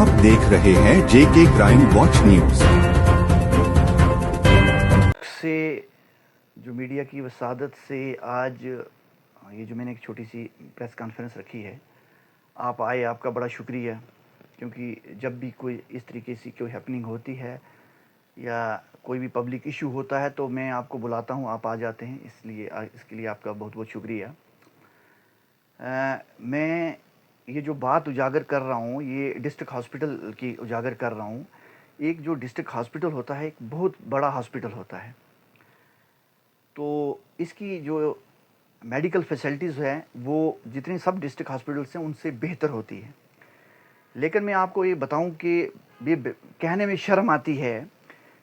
आप देख रहे हैं जेके क्राइम वॉच न्यूज। से जो मीडिया की वसादत से आज ये जो मैंने एक छोटी सी प्रेस कॉन्फ्रेंस रखी है, आप आए, आपका बड़ा शुक्रिया। क्योंकि जब भी कोई इस तरीके से कोई हैपनिंग होती है या कोई भी पब्लिक इशू होता है तो मैं आपको बुलाता हूँ, आप आ जाते हैं, इसलिए इसके लिए आपका बहुत बहुत शुक्रिया। मैं ये जो बात उजागर कर रहा हूँ, ये डिस्ट्रिक्ट हॉस्पिटल की उजागर कर रहा हूँ। एक जो डिस्ट्रिक्ट हॉस्पिटल होता है, एक बहुत बड़ा हॉस्पिटल होता है, तो इसकी जो मेडिकल फैसिलिटीज़ हैं वो जितनी सब डिस्ट्रिक्ट हॉस्पिटल्स हैं उनसे बेहतर होती है। लेकिन मैं आपको ये बताऊं कि ये कहने में शर्म आती है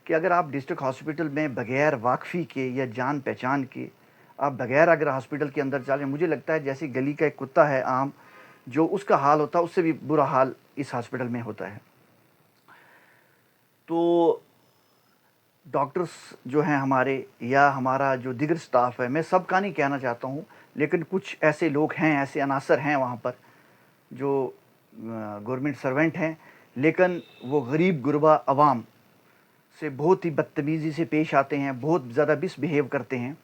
कि अगर आप डिस्ट्रिक्ट हॉस्पिटल में बग़ैर वाकफ़ी के या जान पहचान के आप बग़ैर अगर हॉस्पिटल के अंदर चलें, मुझे लगता है जैसे गली का एक कुत्ता है आम, जो उसका हाल होता है उससे भी बुरा हाल इस हॉस्पिटल में होता है। तो डॉक्टर्स जो हैं हमारे या हमारा जो दिगर स्टाफ है, मैं सबका नहीं कहना चाहता हूँ, लेकिन कुछ ऐसे लोग हैं, ऐसे अनासर हैं वहाँ पर जो गवर्नमेंट सर्वेंट हैं, लेकिन वो गरीब गुरबा अवाम से बहुत ही बदतमीज़ी से पेश आते हैं, बहुत ज़्यादा मिसबिहेव करते हैं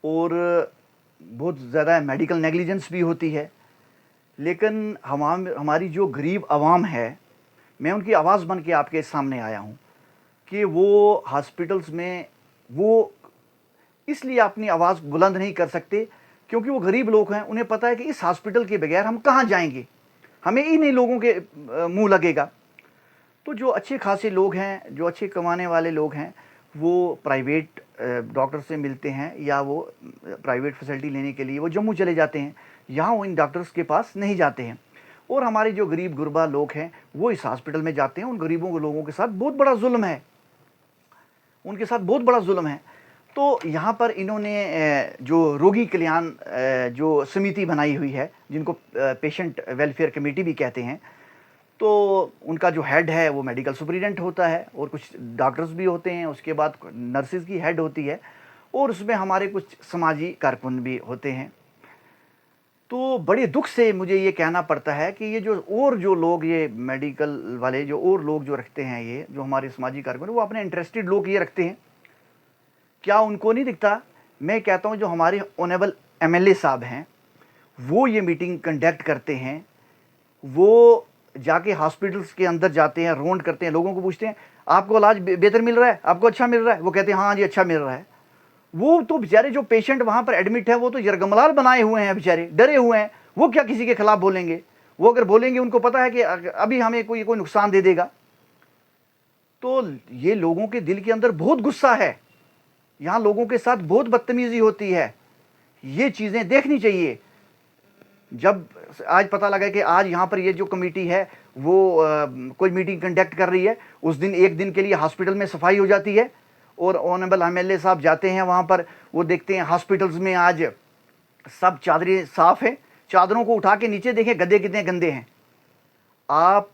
और बहुत ज़्यादा मेडिकल नेग्लिजेंस भी होती है। लेकिन हमारी जो गरीब अवाम है, मैं उनकी आवाज़ बन के आपके सामने आया हूँ कि वो हॉस्पिटल्स में वो इसलिए अपनी आवाज़ बुलंद नहीं कर सकते क्योंकि वो गरीब लोग हैं। उन्हें पता है कि इस हॉस्पिटल के बगैर हम कहाँ जाएंगे, हमें इन्हीं लोगों के मुंह लगेगा। तो जो अच्छे खासे लोग हैं, जो अच्छे कमाने वाले लोग हैं, वो प्राइवेट डॉक्टर से मिलते हैं या वो प्राइवेट फैसिलिटी लेने के लिए वो जम्मू चले जाते हैं, यहाँ वो इन डॉक्टर्स के पास नहीं जाते हैं। और हमारे जो गरीब गुरबा लोग हैं वो इस हॉस्पिटल में जाते हैं। उन गरीबों के लोगों के साथ बहुत बड़ा जुल्म है, उनके साथ बहुत बड़ा जुल्म है। तो यहाँ पर इन्होंने जो रोगी कल्याण जो समिति बनाई हुई है, जिनको पेशेंट वेलफेयर कमेटी भी कहते हैं, तो उनका जो हेड है वो मेडिकल सुपरिटेंडेंट होता है और कुछ डॉक्टर्स भी होते हैं, उसके बाद नर्सिस की हेड होती है और उसमें हमारे कुछ समाजी कारकुन भी होते हैं। तो बड़े दुख से मुझे ये कहना पड़ता है कि ये जो लोग ये मेडिकल वाले और लोग जो रखते हैं, ये जो हमारे समाजी कारकुन, वो अपने इंटरेस्टेड लोग ये रखते हैं, क्या उनको नहीं दिखता? मैं कहता हूँ जो हमारे ऑनरेबल एमएलए साहब हैं वो ये मीटिंग कंडक्ट करते हैं, वो जाके हॉस्पिटल्स के अंदर जाते हैं, रोंड करते हैं, लोगों को पूछते हैं आपको इलाज बेहतर मिल रहा है, आपको अच्छा मिल रहा है? वो कहते हैं हाँ जी अच्छा मिल रहा है। वो तो बेचारे जो पेशेंट वहाँ पर एडमिट है वो तो यरगमलाल बनाए हुए हैं, बेचारे डरे हुए हैं, वो क्या किसी के खिलाफ बोलेंगे? वो अगर बोलेंगे उनको पता है कि अभी हमें कोई नुकसान दे देगा। तो ये लोगों के दिल के अंदर बहुत गुस्सा है, यहाँ लोगों के साथ बहुत बदतमीजी होती है। ये चीज़ें देखनी चाहिए। जब आज पता लगा कि आज यहाँ पर ये जो कमेटी है वो कोई मीटिंग कंडक्ट कर रही है, उस दिन एक दिन के लिए हॉस्पिटल में सफाई हो जाती है और ऑनरेबल एमएलए साहब जाते हैं वहाँ पर, वो देखते हैं हॉस्पिटल्स में आज सब चादरें साफ़ हैं, चादरों को उठा के नीचे देखें गद्दे कितने गंदे हैं। आप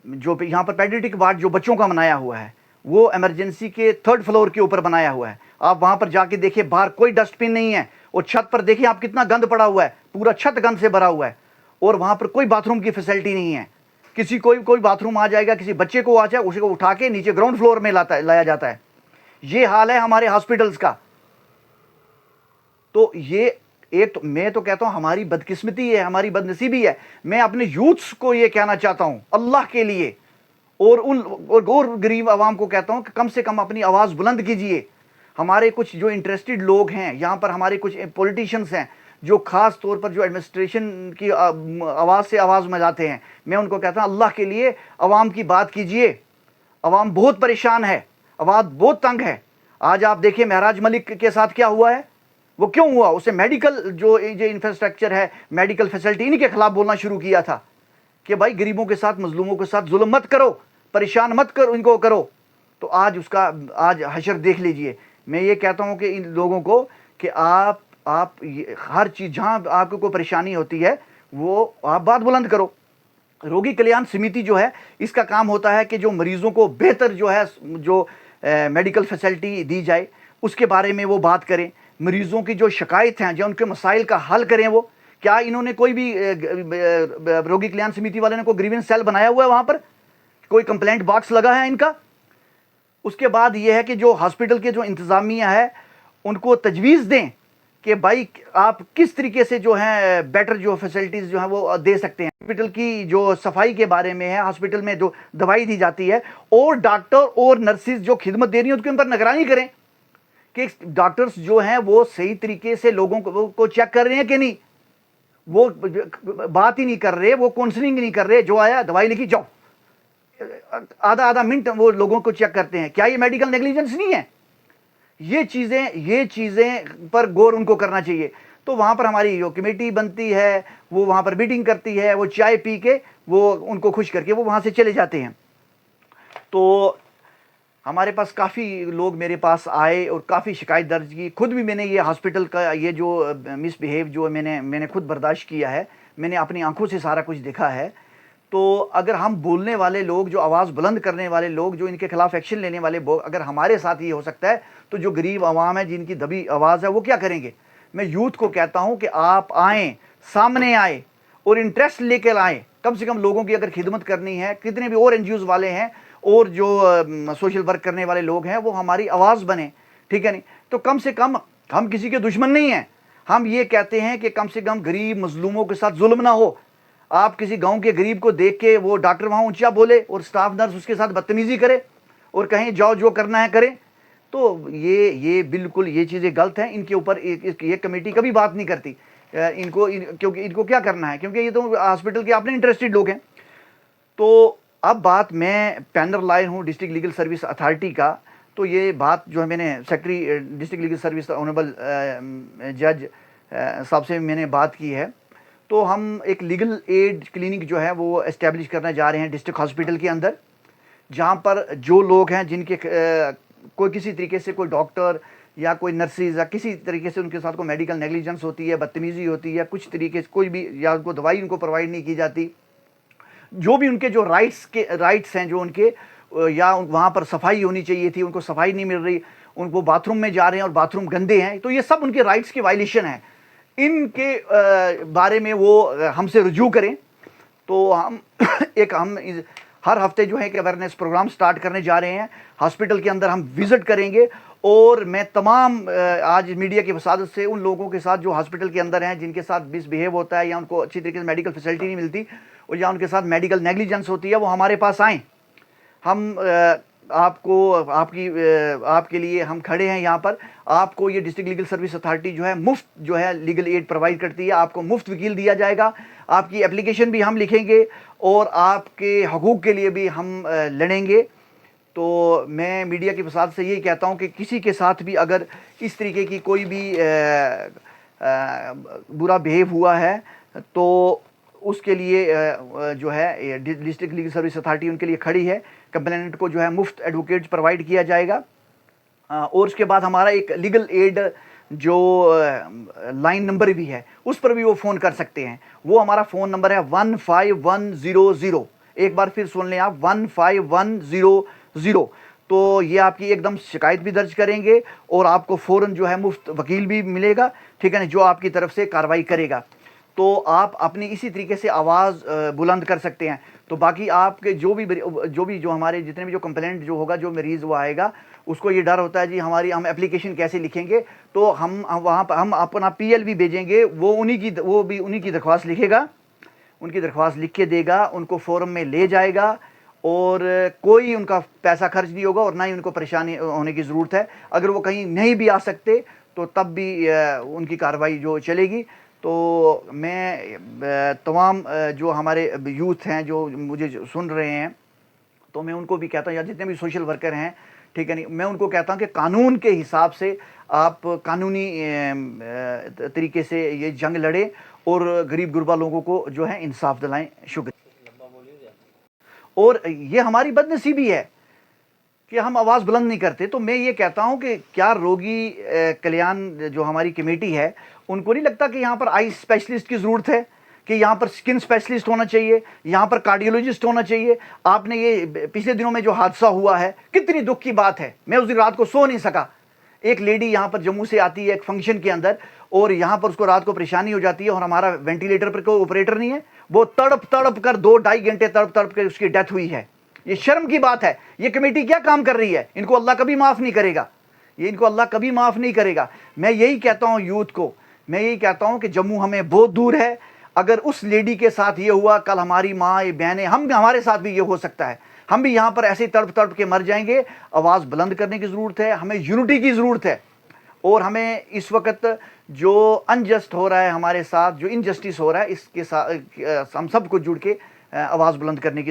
जो यहाँ पर पेडियाट्रिक वार्ड जो बच्चों का बनाया हुआ है वो इमरजेंसी के 3rd फ्लोर के ऊपर बनाया हुआ है, आप वहाँ पर जाके देखिए बाहर कोई डस्टबिन नहीं है और छत पर देखिए आप कितना गंद पड़ा हुआ है, पूरा छत गंद से भरा हुआ है और वहाँ पर कोई बाथरूम की फैसिलिटी नहीं है। कोई बाथरूम आ जाएगा, किसी बच्चे को आ जाए, उसी को उठा के नीचे ग्राउंड फ्लोर में लाया जाता है। ये हाल है हमारे हॉस्पिटल्स का। तो ये तो मैं तो कहता हूँ हमारी बदकिस्मती है, हमारी बदनसीबी है। मैं अपने यूथ्स को ये कहना चाहता हूँ अल्लाह के लिए और गरीब आवाम को कहता हूँ कि कम से कम अपनी आवाज़ बुलंद कीजिए। हमारे कुछ जो इंटरेस्टेड लोग हैं यहाँ पर, हमारे कुछ पॉलिटिशियंस हैं जो ख़ास तौर पर जो एडमिनिस्ट्रेशन की आवाज़ से आवाज़ मिलाते हैं, मैं उनको कहता हूँ अल्लाह के लिए आवाम की बात कीजिए। आवाम बहुत परेशान है, आवाज़ बहुत तंग है। आज आप देखिए महराज मलिक के साथ क्या हुआ है, वो क्यों हुआ? उसे मेडिकल जो इंफ्रास्ट्रक्चर है, मेडिकल फैसिलिटी, इनके खिलाफ बोलना शुरू किया था कि भाई गरीबों के साथ, मजलूमों के साथ जुल्म मत करो, परेशान मत करो, इनको करो। तो आज आज हशर देख लीजिए। मैं ये कहता हूँ कि इन लोगों को कि आप हर चीज़ जहाँ आपको कोई परेशानी होती है वो आप बात बुलंद करो। रोगी कल्याण समिति जो है इसका काम होता है कि जो मरीज़ों को बेहतर जो मेडिकल फैसिलिटी दी जाए उसके बारे में वो बात करें, मरीज़ों की जो शिकायत हैं, जो उनके मसाइल का हल करें वो, क्या इन्होंने कोई भी रोगी कल्याण समिति वाले ने कोई ग्रीवेंस सेल बनाया हुआ है वहां पर? कोई कंप्लेंट बॉक्स लगा है इनका? उसके बाद यह है कि जो हॉस्पिटल के जो इंतजामिया है उनको तजवीज़ दें कि भाई आप किस तरीके से जो है बेटर जो फैसिलिटीज़ जो है वो दे सकते हैं। हॉस्पिटल की जो सफाई के बारे में है, हॉस्पिटल में जो दवाई दी जाती है, और डॉक्टर और नर्सिस जो खिदमत दे रही हैं उसके ऊपर निगरानी करें कि डॉक्टर्स जो हैं वो सही तरीके से लोगों को चेक कर रहे हैं कि नहीं। वो बात ही नहीं कर रहे, वो काउंसलिंग नहीं कर रहे, जो आया दवाई लिखी जाओ, आधा आधा मिनट वो लोगों को चेक करते हैं। क्या ये मेडिकल नेग्लिजेंस नहीं है? ये चीज़ें पर गौर उनको करना चाहिए। तो वहाँ पर हमारी जो कमेटी बनती है वो वहाँ पर मीटिंग करती है, वो चाय पी के वो उनको खुश करके वो वहाँ से चले जाते हैं। तो हमारे पास काफ़ी लोग मेरे पास आए और काफ़ी शिकायत दर्ज की। खुद भी मैंने ये हॉस्पिटल का ये जो मिसबिहेव जो मैंने खुद बर्दाश्त किया है, मैंने अपनी आंखों से सारा कुछ देखा है। तो अगर हम बोलने वाले लोग, जो आवाज़ बुलंद करने वाले लोग, जो इनके खिलाफ एक्शन लेने वाले लोग, अगर हमारे साथ ये हो सकता है तो जो गरीब आवाम है जिनकी दबी आवाज़ है वो क्या करेंगे? मैं यूथ को कहता हूँ कि आप आएँ, सामने आए और इंटरेस्ट लेकर आएँ। कम से कम लोगों की अगर खिदमत करनी है, कितने भी और एनजीओज़ वाले हैं और जो सोशल वर्क करने वाले लोग हैं वो हमारी आवाज़ बने, ठीक है नहीं? तो कम से कम हम किसी के दुश्मन नहीं हैं। हम ये कहते हैं कि कम से कम गरीब मजलूमों के साथ जुल्म ना हो। आप किसी गांव के गरीब को देख के वो डॉक्टर वहाँ ऊंचा बोले और स्टाफ नर्स उसके साथ बदतमीजी करे और कहें जाओ जो करना है करें, तो ये बिल्कुल ये चीज़ें गलत हैं। इनके ऊपर ये कमेटी कभी बात नहीं करती। क्योंकि इनको क्या करना है, क्योंकि ये तो हॉस्पिटल के अपने इंटरेस्टेड लोग हैं। तो अब बात, मैं पैनल लाए हूँ डिस्ट्रिक्ट लीगल सर्विस अथॉरिटी का, तो ये बात जो है मैंने secretary district legal service honourable जज साहब से मैंने बात की है। तो हम एक लीगल एड क्लिनिक जो है वो इस्टेब्लिश करने जा रहे हैं डिस्ट्रिक्ट हॉस्पिटल के अंदर, जहाँ पर जो लोग हैं जिनके कोई किसी तरीके से कोई डॉक्टर या कोई नर्सिस या किसी तरीके से उनके साथ कोई मेडिकल नेग्लिजेंस होती है, बदतमीज़ी होती है, कुछ तरीके से कोई भी, या उनको दवाई उनको प्रोवाइड नहीं की जाती, जो भी उनके जो राइट्स हैं जो उनके, या वहाँ पर सफाई होनी चाहिए थी, उनको सफाई नहीं मिल रही, उनको बाथरूम में जा रहे हैं और बाथरूम गंदे हैं, तो ये सब उनके राइट्स की वायलेशन है। इनके बारे में वो हमसे रुजू करें। तो हम हर हफ्ते जो है एक अवेयरनेस प्रोग्राम स्टार्ट करने जा रहे हैं। हॉस्पिटल के अंदर हम विज़िट करेंगे और मैं तमाम आज मीडिया की वसादत से उन लोगों के साथ जो हॉस्पिटल के अंदर हैं, जिनके साथ मिसबिहेव होता है या उनको अच्छी तरीके से मेडिकल फैसिलिटी नहीं मिलती और या उनके साथ मेडिकल नेग्लिजेंस होती है, वो हमारे पास आएँ। हम आपके लिए हम खड़े हैं यहाँ पर। आपको ये डिस्ट्रिक्ट लीगल सर्विस अथॉरिटी जो है मुफ्त जो है लीगल एड प्रोवाइड करती है। आपको मुफ्त वकील दिया जाएगा, आपकी एप्लीकेशन भी हम लिखेंगे और आपके हकूक़ के लिए भी हम लड़ेंगे। तो मैं मीडिया की वसात से यही कहता हूँ कि किसी के साथ भी अगर इस तरीके की कोई भी बुरा बिहेव हुआ है तो उसके लिए जो है डिस्ट्रिक्ट लीगल सर्विस अथॉरिटी उनके लिए खड़ी है। कंप्लेनेंट को जो है मुफ्त एडवोकेट प्रोवाइड किया जाएगा। और उसके बाद हमारा एक लीगल एड जो लाइन नंबर भी है, उस पर भी वो फ़ोन कर सकते हैं। वो हमारा फ़ोन नंबर है 15100। एक बार फिर सुन लें आप, 15100। तो ये आपकी एकदम शिकायत भी दर्ज करेंगे और आपको फ़ौरन जो है मुफ्त वकील भी मिलेगा, ठीक है ना, जो आपकी तरफ से कार्रवाई करेगा। तो आप अपनी इसी तरीके से आवाज़ बुलंद कर सकते हैं। तो बाकी आपके जो हमारे जितने भी जो कंप्लेंट जो होगा, जो मरीज़ वो आएगा, उसको ये डर होता है जी हम एप्लीकेशन कैसे लिखेंगे, तो हम वहाँ पर हम अपना PL भी भेजेंगे, वो उन्हीं की दरख्वास्त लिखेगा, उनकी दरख्वास्त लिख के देगा, उनको फोरम में ले जाएगा और कोई उनका पैसा खर्च नहीं होगा और ना ही उनको परेशानी होने की ज़रूरत है। अगर वो कहीं नहीं भी आ सकते तो तब भी उनकी कार्रवाई जो चलेगी। तो मैं तमाम जो हमारे यूथ हैं जो मुझे सुन रहे हैं, तो मैं उनको भी कहता हूँ, या जितने भी सोशल वर्कर हैं, ठीक है नहीं, मैं उनको कहता हूँ कि कानून के हिसाब से आप कानूनी तरीके से ये जंग लड़ें और गरीब गुरबा लोगों को जो है इंसाफ दिलाएं। शुक्रिया। और ये हमारी बदनसीबी है कि हम आवाज़ बुलंद नहीं करते। तो मैं ये कहता हूँ कि क्या रोगी कल्याण जो हमारी कमेटी है, उनको नहीं लगता कि यहाँ पर आई स्पेशलिस्ट की ज़रूरत है, कि यहाँ पर स्किन स्पेशलिस्ट होना चाहिए, यहाँ पर कार्डियोलॉजिस्ट होना चाहिए। आपने ये पिछले दिनों में जो हादसा हुआ है, कितनी दुख की बात है। मैं उस दिन रात को सो नहीं सका। एक लेडी यहाँ पर जम्मू से आती है एक फंक्शन के अंदर और यहाँ पर उसको रात को परेशानी हो जाती है और हमारा वेंटिलेटर पर कोई ऑपरेटर नहीं है, वो तड़प तड़प कर 2-2.5 घंटे तड़प तड़प कर उसकी डेथ हुई है। ये शर्म की बात है। ये कमेटी क्या काम कर रही है? इनको अल्लाह कभी माफ़ नहीं करेगा, ये इनको अल्लाह कभी माफ़ नहीं करेगा। मैं यही कहता हूँ यूथ को, मैं यही कहता हूँ कि जम्मू हमें बहुत दूर है। अगर उस लेडी के साथ ये हुआ, कल हमारी माँ, ये बहनें, हमारे साथ भी ये हो सकता है। हम भी यहाँ पर ऐसे ही तड़प तड़प के मर जाएंगे। आवाज़ बुलंद करने की ज़रूरत है, हमें यूनिटी की ज़रूरत है। और हमें इस वक्त जो अनजस्ट हो रहा है हमारे साथ, जो इनजस्टिस हो रहा है, इसके साथ हम सबको जुड़ के आवाज़ बुलंद करने की